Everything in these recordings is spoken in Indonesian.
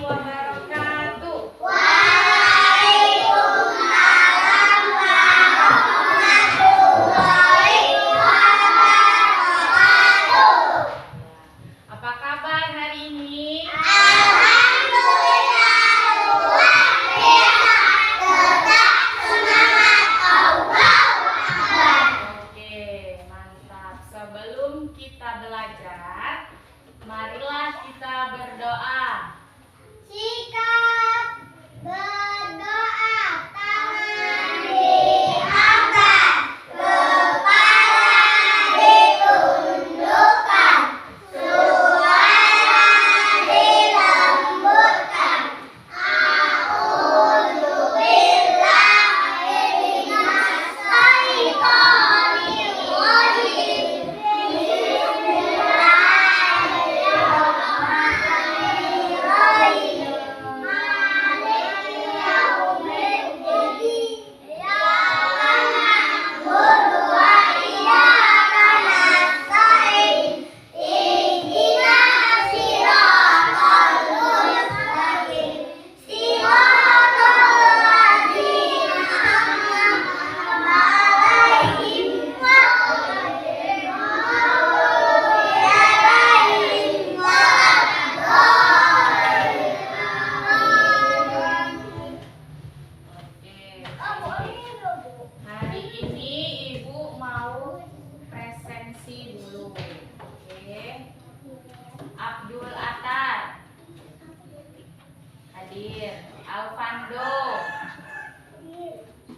warahmatullahi wabarakatuh. Waalaikumsalam warahmatullahi wabarakatuh. Apa kabar hari ini? Alhamdulillah luar biasa. Tetap semangat, Allahu Akbar. Oke, mantap. Sebelum kita belajar, marilah kita berdoa. Sikap berdoa, tangan diangkat, kepala ditundukkan, suara dilembutkan. A'udzubillahi minasyaitonir rajim. Bismillahirrahmanirrahim. Maliki yaumiddin. Iyyaka na'budu wa iyyaka nasta'in. Ihdinas siratal mustaqim. Siratal ladzina an'amta 'alaihim ghairil maghdubi 'alaihim waladdallin. Hari ini Ibu mau presensi dulu. Oke. Abdul Atar hadir. Alfando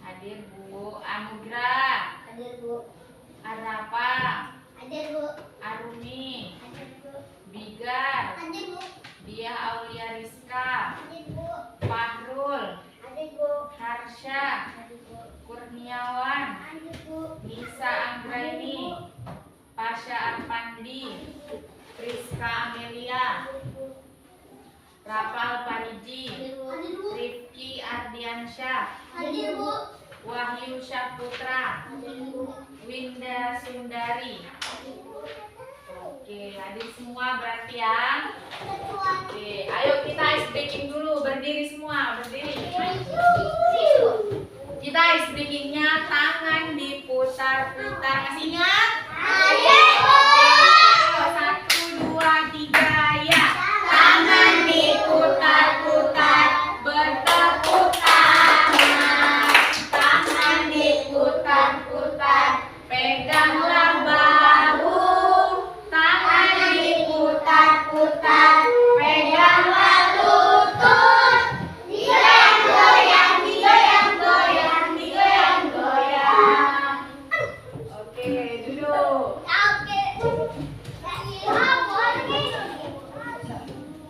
hadir, Bu. Anugrah, Hadir, Bu. Arapa, Hadir, Bu. Arumi, Hadir, Bu. Bigar, Hadir, Bu. Dia Aulia Rizka, Hadir, Bu. Fahrul, Hadir, Bu. Harsha, Hadir, Bu. Kurniawan, Hadir, Bu. Nisa Anggraini, Pasha Arpandi, Rizka Amelia, Hadir, Bu. Rapal Pariji, Hadir, Bu. Rifki Ardiansyah, Hadir, Bu. Wahyu Syahputra, Hadir, Bu. Winda Sundari. Hadir, Bu. Oke, hadir semua berarti ya. Ketua. Oke, ayo kita ice breaking dulu. Berdiri semua, berdiri. Kita ice breakingnya tangan diputar-putar. Masih ingat? Hadir, Bu. Ayo, 1, 2, 3, ya. Tangan diputar-putar, bertepuk tangan. Tangan diputar-putar, peganglah bahu. Tangan diputar-putar, peganglah lutut. Digoyang, digoyang, goyang, digoyang, goyang. Oke, duduk. Oke.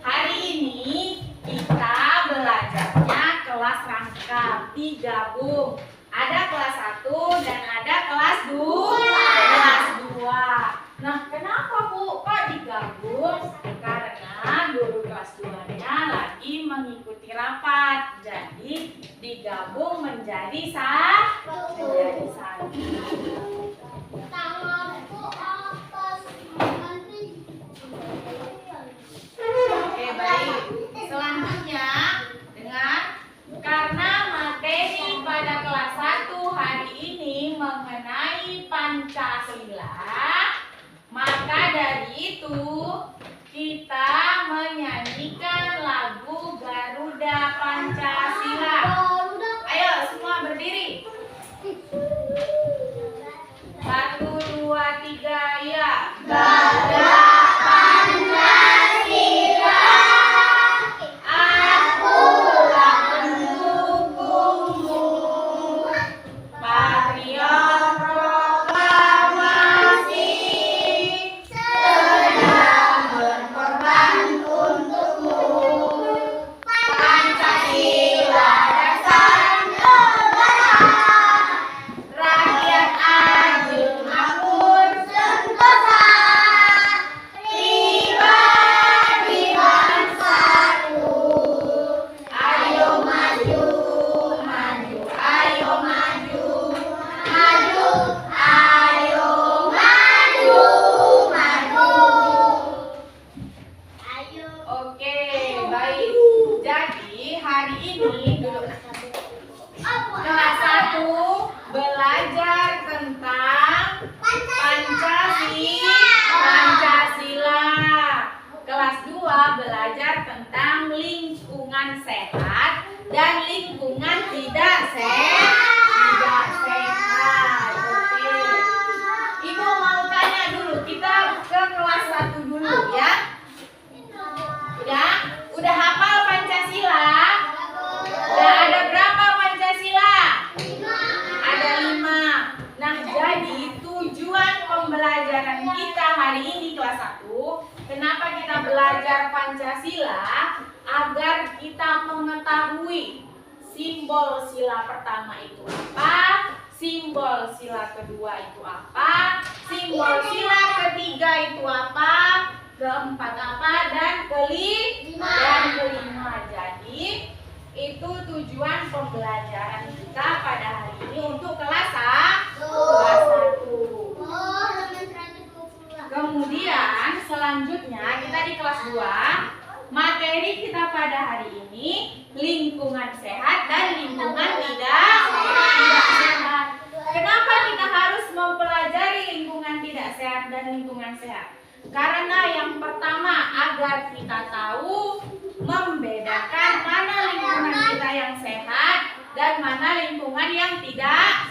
Hari ini kita belajarnya kelas rangkap digabung. Ada kelas 1 dan ada kelas 2. Kelas 2. Nah, kenapa Bu kok digabung? Karena guru kelas 2-nya lagi mengikuti rapat. Jadi digabung menjadi satu. Tanganku atas nanti. Oke, baik. Selanjutnya, dengar, karena materi pada kelas 1 hari ini mengenai Pancasila, maka dari itu kita menyanyikan lagu Garuda Pancasila. Ayo semua berdiri. 1, 2, 3, ya. Garuda Pancasila, Akulah pendukungmu, patriot proklamasi, sedang berkorban untukmu. Pancasila dasar negara, rakyat adil makmur sentosa. Oke, baik. hari ini dulu. Kelas 1 belajar tentang Pancasila. Kelas 2 belajar tentang lingkungan sehat dan lingkungan tidak sehat. Oke. Ibu mau tanya dulu, kita ke kelas 1 dulu ya. Udah hafal Pancasila? Udah ada berapa Pancasila? Ada 5. Nah, jadi tujuan pembelajaran kita hari ini kelas 1, kenapa kita belajar Pancasila? Agar kita mengetahui simbol sila pertama itu apa, simbol sila kedua itu apa, simbol sila ketiga itu apa, keempat apa, dan kelima. Jadi itu tujuan pembelajaran kita pada hari ini untuk kelas 1. Kemudian selanjutnya kita di kelas 2, materi kita pada hari ini lingkungan sehat dan lingkungan tidak sehat. Kenapa kita harus mempelajari lingkungan tidak sehat dan lingkungan sehat? Karena yang pertama agar kita tahu membedakan mana lingkungan kita yang sehat dan mana lingkungan yang tidak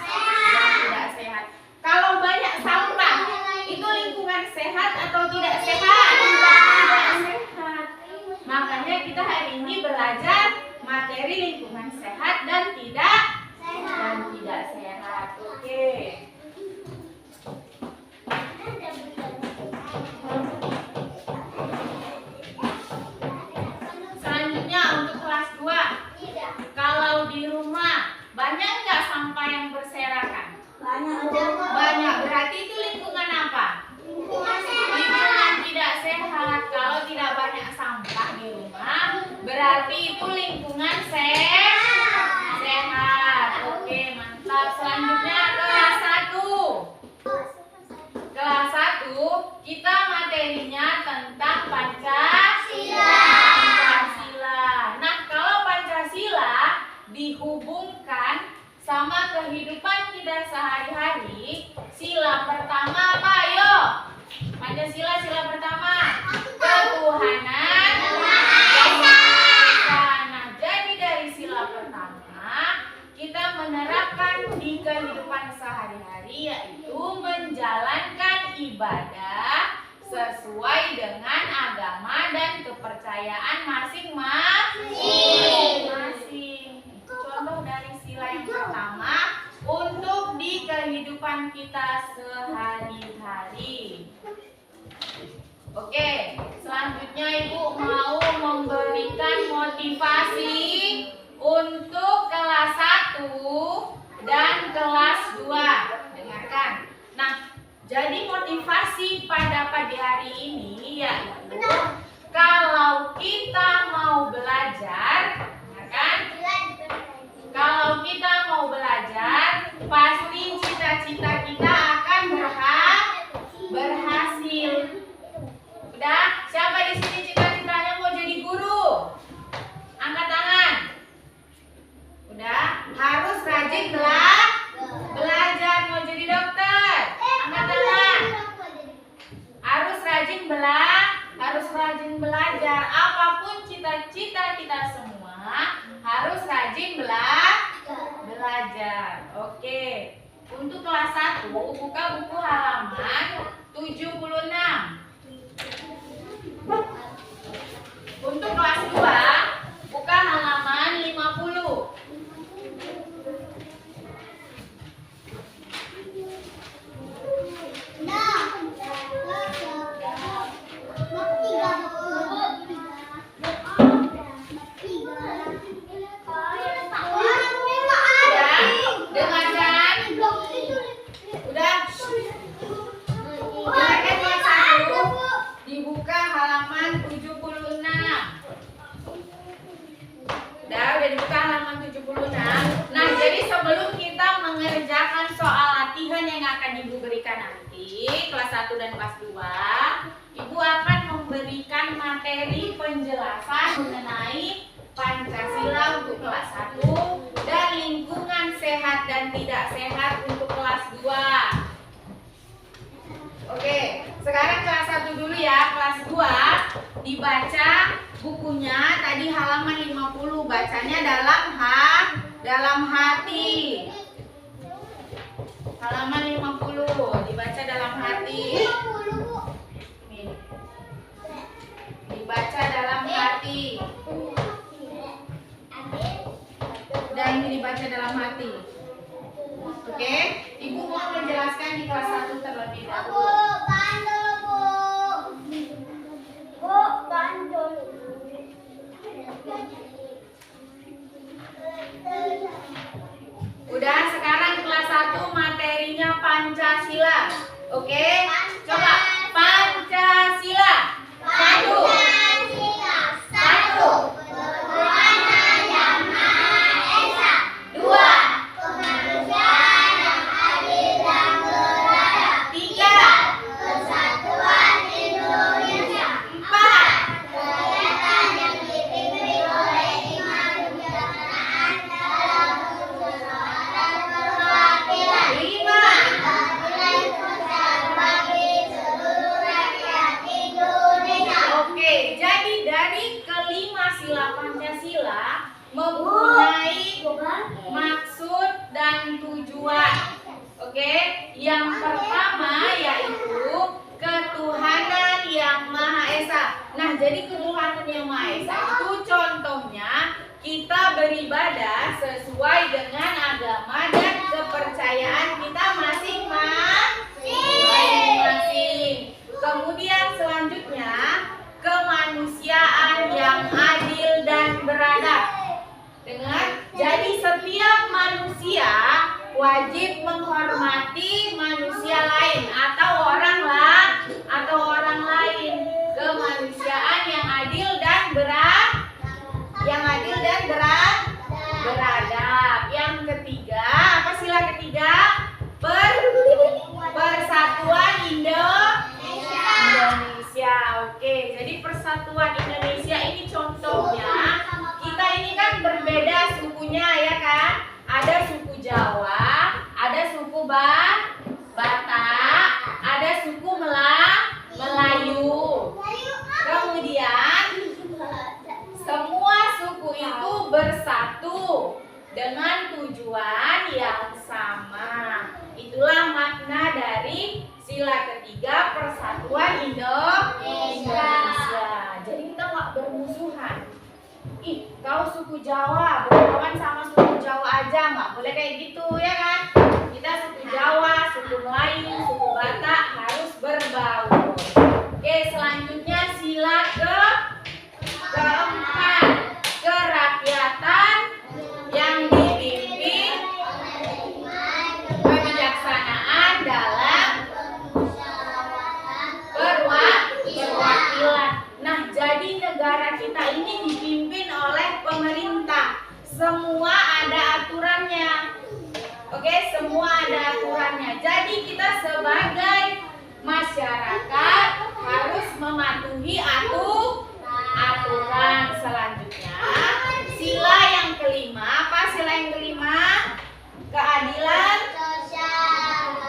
sehat. Kalau banyak sampah, itu lingkungan sehat atau tidak sehat? Tidak sehat. Makanya kita hari ini belajar materi lingkungan sehat dan tidak sehat. Oke. Selanjutnya untuk kelas 2. Kalau di rumah banyak nggak sampah yang berserakan? Banyak. Berarti itu lingkungan apa? Lingkungan tidak sehat. Kalau tidak banyak sampah di rumah, berarti itu lingkungan sehat. Oke, mantap. Selanjutnya kelas 1. Kelas 1 kita materinya tentang Pancasila. Nah, kalau Pancasila dihubungkan sama kehidupan kita sehari-hari, sila pertama apa? Ayo. Pancasila sila pertama. Ketuhanan Yang Maha Esa. Nah, jadi dari sila pertama kita menerapkan di kehidupan sehari-hari, yaitu menjalankan ibadah sesuai dengan agama dan kepercayaan masing-masing. Contoh dari sila yang pertama untuk di kehidupan kita sehari-hari. Oke, selanjutnya Ibu mau memberikan motivasi untuk kelas 1 dan kelas 2. Dengarkan. Nah, jadi motivasi pada pagi hari ini yaitu kalau kita mau belajar, dengarkan. Kalau kita mau belajar, pasti cita-cita kita akan berhasil. Udah? Siapa di sini cita-citanya mau jadi guru? Angkat tangan. Udah? Harus rajin belajar. Mau jadi dokter? Angkat tangan. Harus rajin belajar. Apapun cita-cita kita semua, harus rajin belajar. Oke. Untuk kelas 1, buka buku halaman 76. Untuk kelas 2, buka halaman 50. Dibuka halaman 76. Udah dibuka halaman 76. Nah, jadi sebelum kita mengerjakan soal latihan yang akan Ibu berikan nanti, kelas 1 dan kelas 2, Ibu akan memberikan materi penjelasan mengenai Pancasila untuk kelas 1 dan lingkungan sehat dan tidak sehat untuk kelas 2. Oke, sekarang kelas 1 dulu ya. Kelas 2 dibaca bukunya tadi halaman 50. Bacanya dalam hati. Halaman 50 dibaca dalam hati. Nih. Dibaca dalam hati. Dan ini dibaca dalam hati. Oke, Ibu mau menjelaskan di kelas 1 terlebih dahulu. Udah, sekarang kelas 1 materinya Pancasila. Oke, coba Pancasila. 1. Mempunyai maksud dan tujuan. Oke, yang pertama yaitu ketuhanan yang Maha Esa. Nah, jadi ketuhanan yang Maha Esa itu contohnya kita beribadah sesuai dengan agama dan kepercayaan kita masing-masing. Kemudian selanjutnya kemanusiaan yang adil dan beradab. Dengar, jadi setiap manusia wajib menghormati manusia lain atau orang lain. Kemanusiaan yang adil dan beradab. Yang ketiga, apa sila ketiga? Persatuan Indonesia. Oke, jadi Persatuan Indonesia ini contohnya. Kita ini kan berbeda sukunya ya kan? Ada suku Jawa, ada suku Batak, ada suku Melayu. Kemudian semua suku itu bersatu dengan tujuan yang sama. Itulah makna dari sila ketiga Persatuan Indonesia. Jadi kita nggak bermusuhan. Ih, kau suku Jawa, berkawan sama suku Jawa aja, nggak boleh kayak gitu ya kan? Kita suku Jawa, suku Melayu, suku Batak harus berbaur. Oke, selanjutnya sila keempat, kerakyatan yang dipimpin kebijaksanaan dalam perwakilan. Nah, jadi negara kita ini dipimpin oleh pemerintah. Semua ada aturannya. Oke, semua ada aturannya. Jadi kita sebagai masyarakat harus mematuhi aturan. Selanjutnya, sila yang kelima. Apa sila yang kelima? Keadilan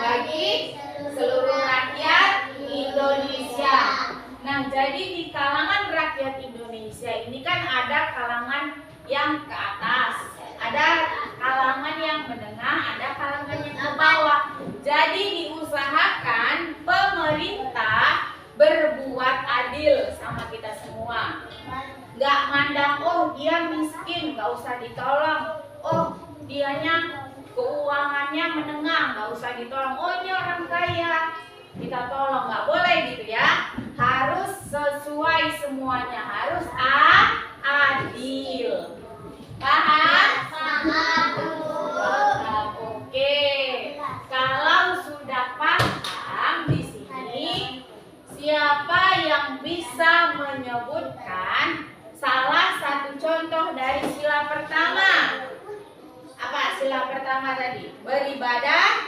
bagi seluruh rakyat Indonesia. Nah, jadi di kalangan rakyat Indonesia ini kan ada kalangan yang ke atas, ada kalangan yang menengah, ada kalangan yang ke bawah. Jadi diusahakan pemerintah berbuat adil sama kita semua. Gak mandang, oh dia miskin, gak usah ditolong. Oh dianya keuangannya menengah, gak usah ditolong. Oh ini orang kaya, kita tolong. Gak boleh gitu ya. Harus sesuai semuanya, harus adil. Paham? Oke. Kalau sudah paham di sini, siapa yang bisa menyebutkan salah satu contoh dari sila pertama? Apa sila pertama tadi? Beribadah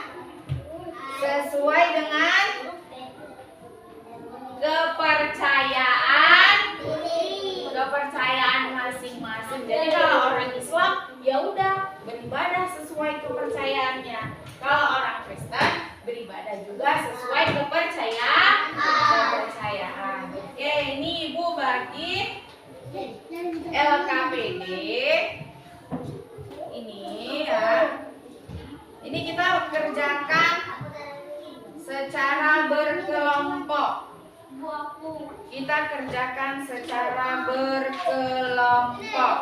sesuai dengan kepercayaan masing-masing. Jadi kalau orang Islam ya udah beribadah sesuai kepercayaannya. Kalau orang Kristen beribadah juga sesuai kepercayaan. Oke, ini Ibu bagi LKPD. Ini ya. Ini kita kerjakan secara berkelompok. Kita kerjakan secara berkelompok.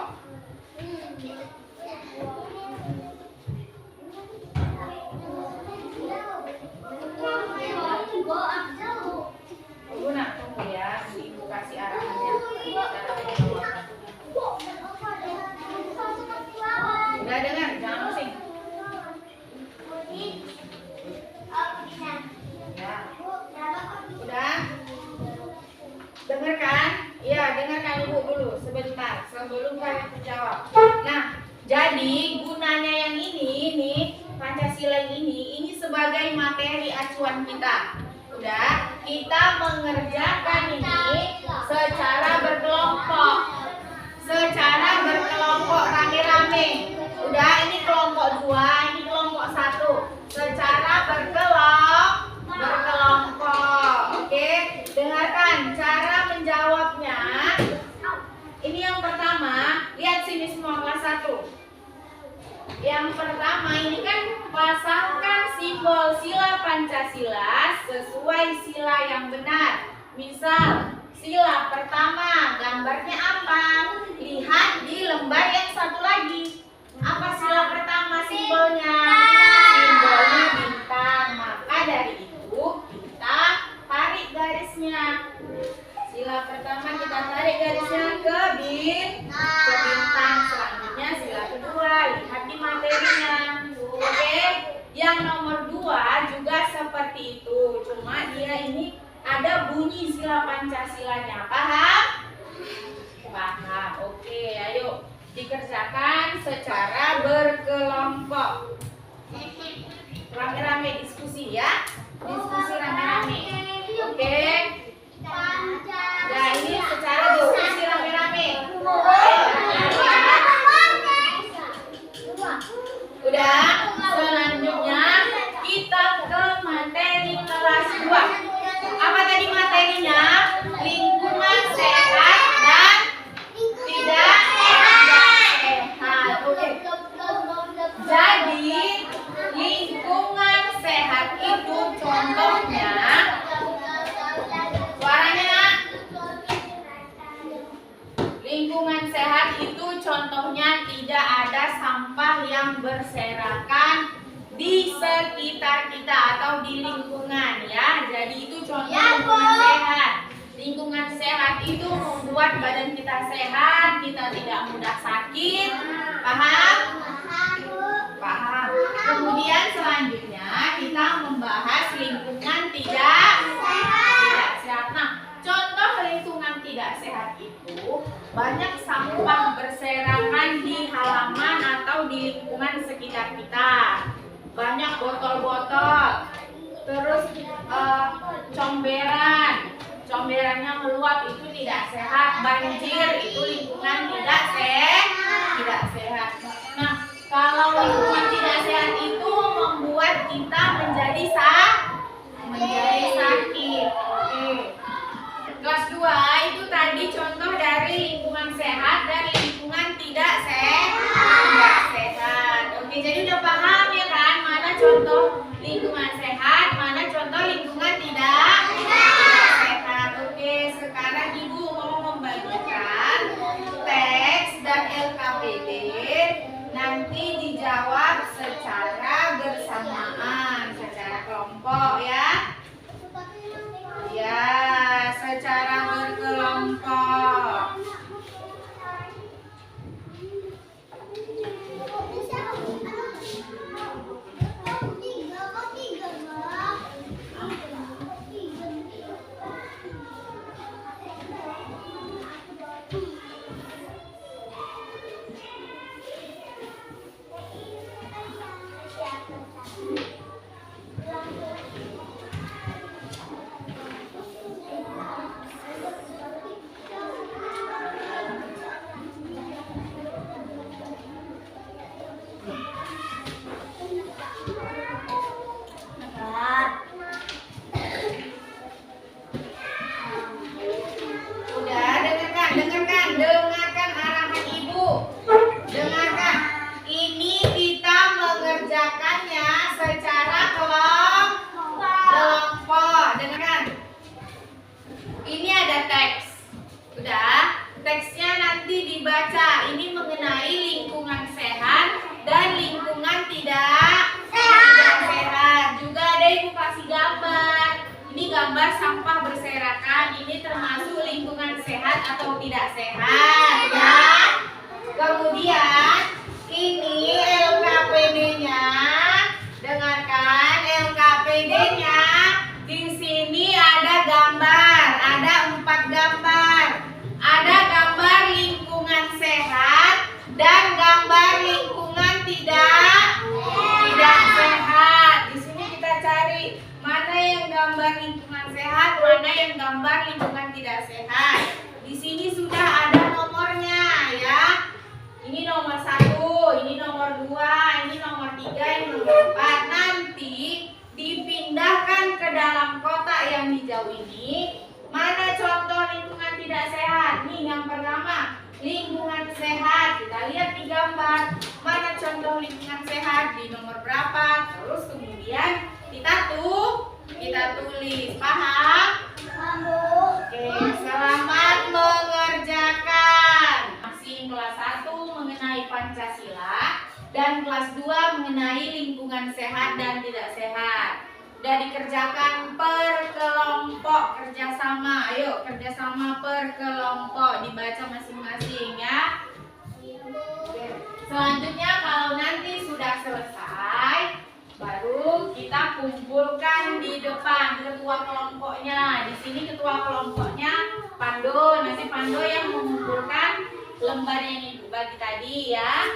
Ibu nak tunggu ya, Ibu kasih arahannya. Udah dengar, jangan pusing. Ya. Udah? Dengarkan? Iya, dengarkan Ibu dulu sebentar sebelum kalian menjawab. Nah, jadi gunanya yang ini nih, Pancasila ini sebagai materi acuan kita. Udah, kita mengerjakan ini secara berkelompok. Secara berkelompok rame-rame. Udah, ini kelompok 2, ini kelompok 1. Secara berkelompok. Oke, dengarkan cara menjawabnya. Ini yang pertama, lihat sini semua kelas 1. Yang pertama ini kan pasangkan simbol sila Pancasila sesuai sila yang benar. Misal, sila pertama gambarnya apa? Lihat di lembar yang satu lagi. Apa sila pertama simbolnya? Simbolnya bintang. Maka dari itu kita tarik garisnya. Sila pertama kita tarik garisnya ke bintang. Selanjutnya sila kedua, lihat di materinya. Oke, yang nomor 2 juga seperti itu. Cuma dia ini ada bunyi sila Pancasilanya. Paham? Paham. Oke, ayo dikerjakan secara berkelompok. Rame-rame diskusi ya. Diskusi rame-rame. Oke. Nah, ini secara diskusi rame-rame. Udah, selanjutnya kita ke materi kelas 2. Apa tadi materinya? Lingkungan sehat dan tidak sehat. Oke. Jadi, lingkungan sehat itu contohnya, suaranya, lingkungan sehat itu contohnya tidak ada sampah yang berserakan di sekitar kita atau di lingkungan ya. Jadi itu contoh lingkungan sehat. Lingkungan sehat itu membuat badan kita sehat, kita tidak mudah sakit. Paham? Paham. Kemudian selanjutnya kita membahas lingkungan tidak sehat. Nah, contoh lingkungan tidak sehat itu banyak sampah berserakan di halaman atau di lingkungan sekitar kita. Banyak botol-botol, terus comberannya meluap, itu tidak sehat. Banjir itu lingkungan tidak sehat. Nah, kalau lingkungan tidak sehat itu membuat kita menjadi sakit. Oke. Kelas 2 itu tadi contoh dari lingkungan sehat dan lingkungan tidak sehat. Oke, jadi udah paham ya kan? Mana contoh lingkungan sehat, mana contoh lingkungan tidak sehat. Oke, sekarang Ibu mau membagikan teks dan LKPD. Nanti dijawab secara bersamaan, secara kelompok ya. Ya, secara berkelompok. Teksnya nanti dibaca. Ini mengenai lingkungan sehat dan lingkungan tidak sehat. Juga ada ibu kasih gambar. Ini gambar sampah berserakan. Ini termasuk lingkungan sehat atau tidak sehat, ya. Kemudian ini LKPD-nya. Dengarkan LKPD-nya. Di sini ada gambar, ada 4 gambar. Ada gambar lingkungan sehat dan gambar lingkungan tidak sehat. Di sini kita cari mana yang gambar lingkungan sehat, mana yang gambar lingkungan tidak sehat. Di sini sudah ada nomornya, ya. Ini nomor 1, ini nomor 2, ini nomor 3, ini nomor 4. Nanti dipindahkan ke dalam kotak yang hijau ini. Mana contoh lingkungan tidak sehat? Nih yang pertama, lingkungan sehat. Kita lihat di gambar. Mana contoh lingkungan sehat? Di nomor berapa? Terus kemudian kita tulis. Paham? Oke, selamat mengerjakan. Masih kelas 1 mengenai Pancasila dan kelas 2 mengenai lingkungan sehat dan tidak sehat. Sudah dikerjakan per kelompok, kerjasama. Ayo kerjasama per kelompok, dibaca masing-masing, ya. Selanjutnya kalau nanti sudah selesai, baru kita kumpulkan di depan ketua kelompoknya. Di sini ketua kelompoknya Pando. Nanti Pando yang mengumpulkan lembar yang ibu bagi tadi, ya.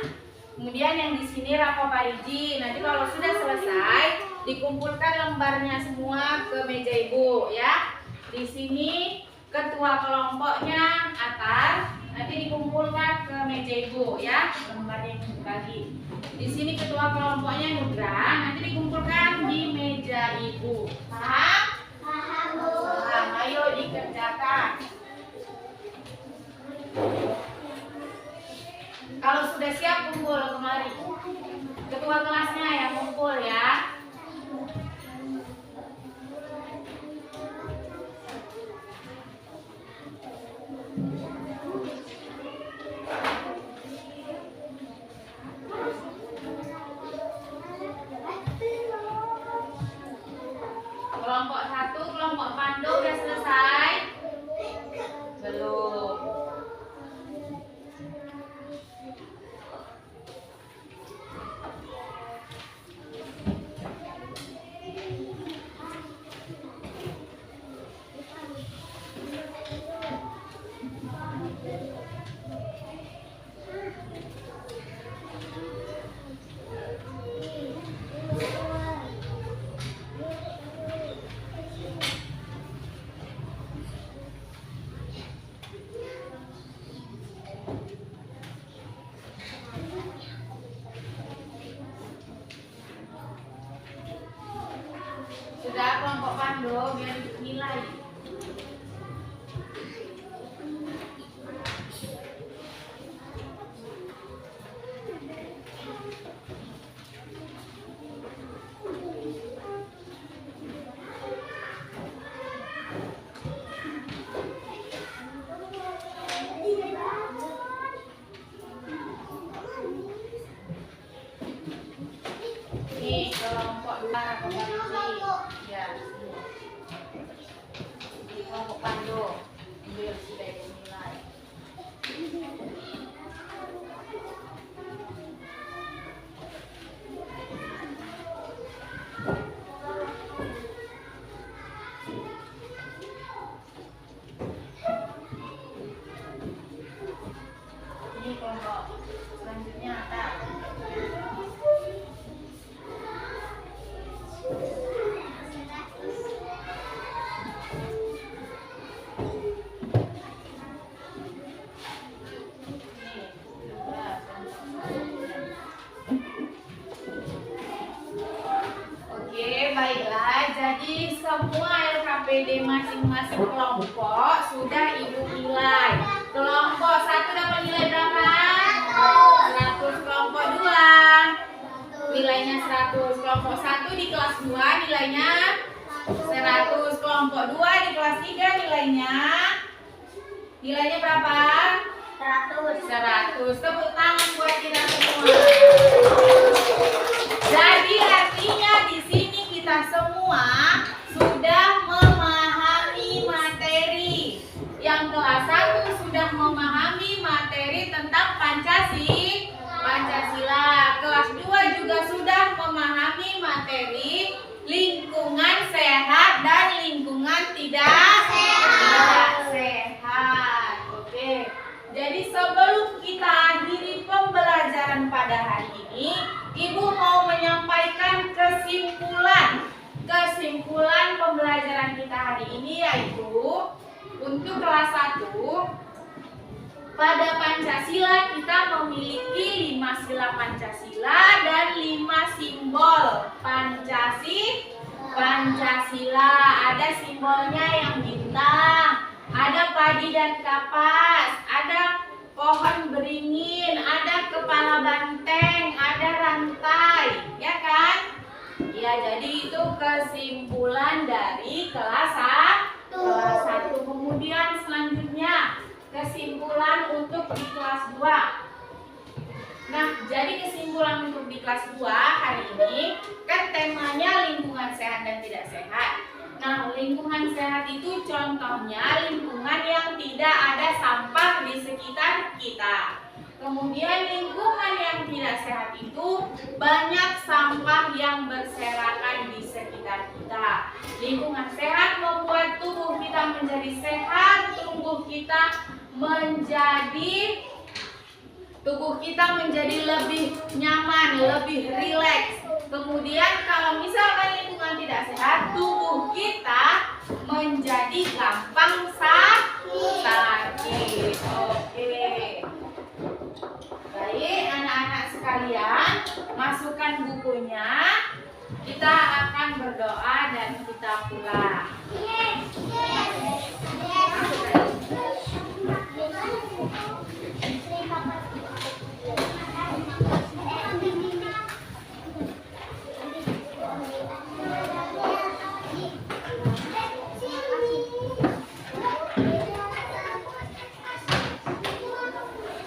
Kemudian yang di sini Rafa Pariji. Nanti kalau sudah selesai, dikumpulkan lembarnya semua ke meja ibu, ya. Di sini ketua kelompoknya Atar. Nanti dikumpulkan ke meja ibu, ya. Lembar yang dibagi. Di sini ketua kelompoknya Nugra. Nanti dikumpulkan di meja ibu. Paham? Paham, Bu. Paham. Ayo dikerjakan. Kalau sudah siap kumpul kemari. Ketua kelasnya yang kumpul, ya. Kelompok 1, kelompok Pando udah selesai? Belum. Sudah kelompok Pando biar nilai. Nih kelompok 2 komparisi. Ya. Di kelompok Pando ambil sudah nilai. Ini kelompok selanjutnya Atar. Baiklah, jadi semua LKPD masing-masing kelompok sudah ibu nilai. Kelompok 1 dapat nilai berapa? 100. Kelompok 2 nilainya 100. Kelompok 1 di kelas 2 nilainya 100. Kelompok 2 di kelas 3 nilainya berapa? 100. Tepuk tangan buat kita semua. Jadi artinya di sini kita semua sudah memahami materi. Yang kelas 1 sudah memahami materi tentang Pancasila. Kelas 2 juga sudah memahami materi lingkungan sehat dan lingkungan tidak sehat. Oke. Jadi sebelum kita akhiri pembelajaran pada hari ini, Ibu mau menyampaikan kesimpulan pembelajaran kita hari ini, yaitu untuk kelas 1 pada Pancasila kita memiliki 5 sila Pancasila dan 5 simbol Pancasila. Ada simbolnya yang bintang, ada padi dan kapas, ada pohon beringin, ada kepala banteng, ada rantai, ya kan? Ya, jadi itu kesimpulan dari kelas 1. Kemudian selanjutnya kesimpulan untuk di kelas 2. Nah, jadi kesimpulan untuk di kelas 2 hari ini kan temanya lingkungan sehat dan tidak sehat. Nah, lingkungan sehat itu contohnya lingkungan yang tidak ada sampah di sekitar kita. Kemudian lingkungan yang tidak sehat itu banyak sampah yang berserakan di sekitar kita. Lingkungan sehat membuat tubuh kita menjadi sehat, tubuh kita menjadi lebih nyaman, lebih rileks. Kemudian kalau misalkan lingkungan tidak sehat, tubuh kita menjadi gampang sakit. Oke. Baik, anak-anak sekalian, masukkan bukunya. Kita akan berdoa dan kita pulang.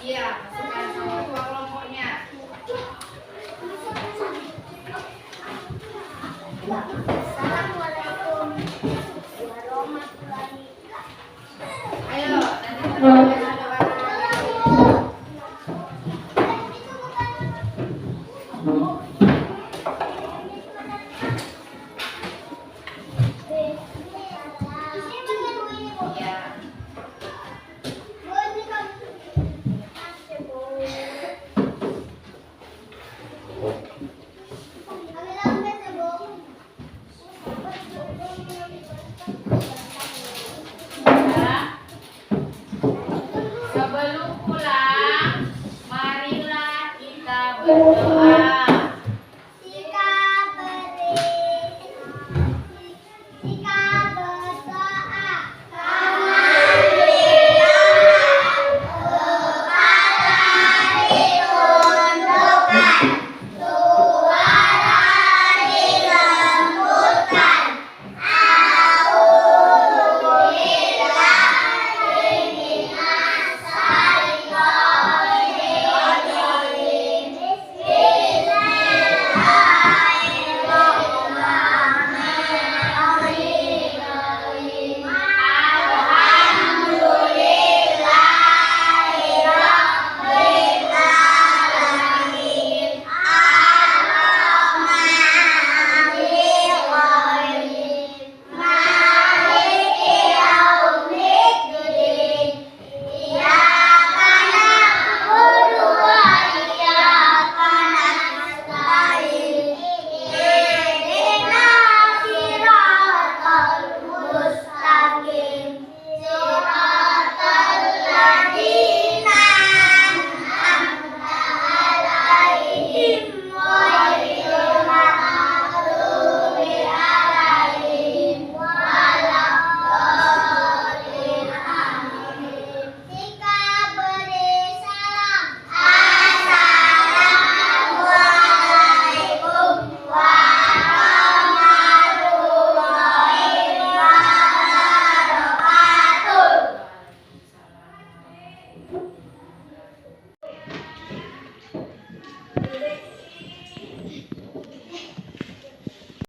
Iya, masukkan semua kelompoknya. Assalamualaikum warahmatullahi wabarakatuh. Ayo, nanti kita baca doa. Ya. Sebelum pulang, marilah kita berdoa.